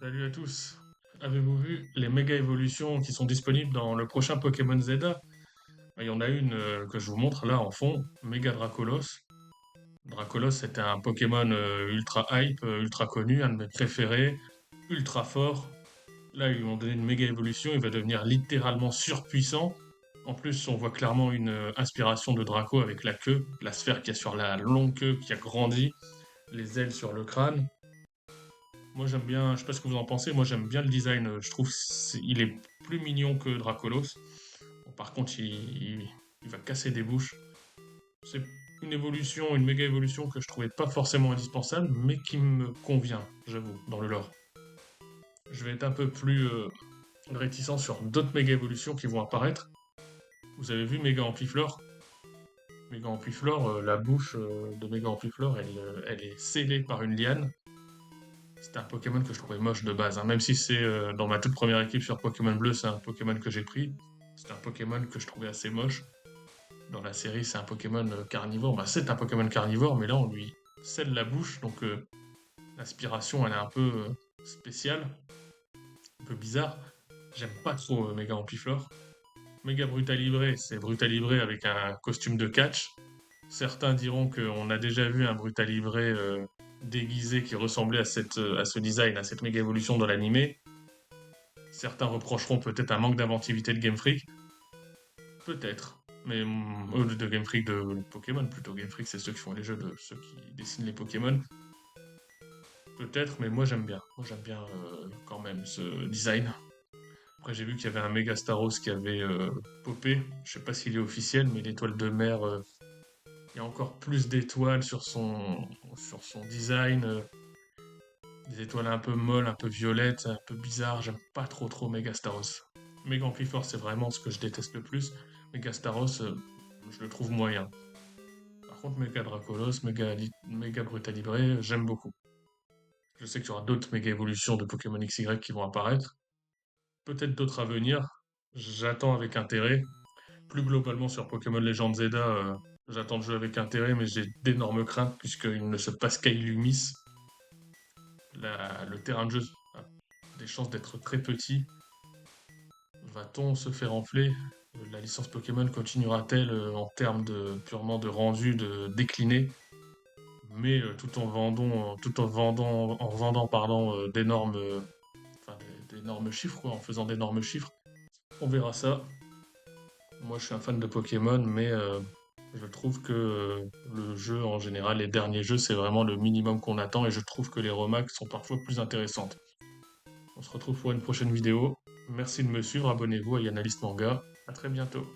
Salut à tous. Avez-vous vu les méga évolutions qui sont disponibles dans le prochain Pokémon Zelda? Il y en a une que je vous montre là en fond, Méga Dracolos. Dracolos c'était un Pokémon ultra hype, ultra connu, un de mes préférés, ultra fort. Là ils lui ont donné une méga évolution, il va devenir littéralement surpuissant. En plus on voit clairement une inspiration de Draco avec la queue, la sphère qui a sur la longue queue qui a grandi, les ailes sur le crâne. Moi j'aime bien, je sais pas ce que vous en pensez, moi j'aime bien le design, je trouve il est plus mignon que Dracolos. Bon, par contre il va casser des bouches. C'est une évolution, une méga évolution que je trouvais pas forcément indispensable, mais qui me convient, j'avoue, dans le lore. Je vais être un peu plus réticent sur d'autres méga évolutions qui vont apparaître. Vous avez vu Méga Ampiflore? Méga Ampiflore, la bouche de Méga Ampiflore, elle est scellée par une liane. C'était un Pokémon que je trouvais moche de base, hein. Même si c'est dans ma toute première équipe sur Pokémon Bleu, c'est un Pokémon que j'ai pris. C'est un Pokémon que je trouvais assez moche. Dans la série, c'est un Pokémon carnivore. Bah, c'est un Pokémon carnivore, mais là, on lui scelle la bouche, donc l'aspiration, elle est un peu spéciale, un peu bizarre. J'aime pas trop Méga Ampiflore. Méga Brutalibré, c'est Brutalibré avec un costume de catch. Certains diront qu'on a déjà vu un Brutalibré déguisé qui ressemblait à ce design, à cette méga évolution dans l'animé. Certains reprocheront peut-être un manque d'inventivité de Game Freak. Peut-être. Mais de Game Freak de Pokémon plutôt. Game Freak, c'est ceux qui font les jeux, de ceux qui dessinent les Pokémon. Peut-être, mais moi j'aime bien. Moi j'aime bien quand même ce design. Après j'ai vu qu'il y avait un Mega Staros qui avait popé. Je sais pas s'il est officiel, mais l'étoile de mer, il y a encore plus d'étoiles sur son design. Des étoiles un peu molles, un peu violettes, un peu bizarres. J'aime pas trop Megastaros. Mega Ampliforce, c'est vraiment ce que je déteste le plus. Megastaros, je le trouve moyen. Par contre, Mega Dracolos, Mega Brutalibré, j'aime beaucoup. Je sais qu'il y aura d'autres méga évolutions de Pokémon XY qui vont apparaître. Peut-être d'autres à venir. J'attends avec intérêt. Plus globalement sur Pokémon Legends Zelda, j'attends le jeu avec intérêt, mais j'ai d'énormes craintes puisqu'il ne se passe qu'à Illumis. Le terrain de jeu a des chances d'être très petit. Va-t-on se faire enfler? La licence Pokémon continuera-t-elle en termes de purement de rendu de décliner, mais en vendant pardon d'énormes, d'énormes chiffres quoi, en faisant d'énormes chiffres. On verra ça. Moi, je suis un fan de Pokémon, mais je trouve que le jeu en général, les derniers jeux, c'est vraiment le minimum qu'on attend, et je trouve que les remakes sont parfois plus intéressantes. On se retrouve pour une prochaine vidéo. Merci de me suivre, abonnez-vous à Yanalyst Manga. À très bientôt.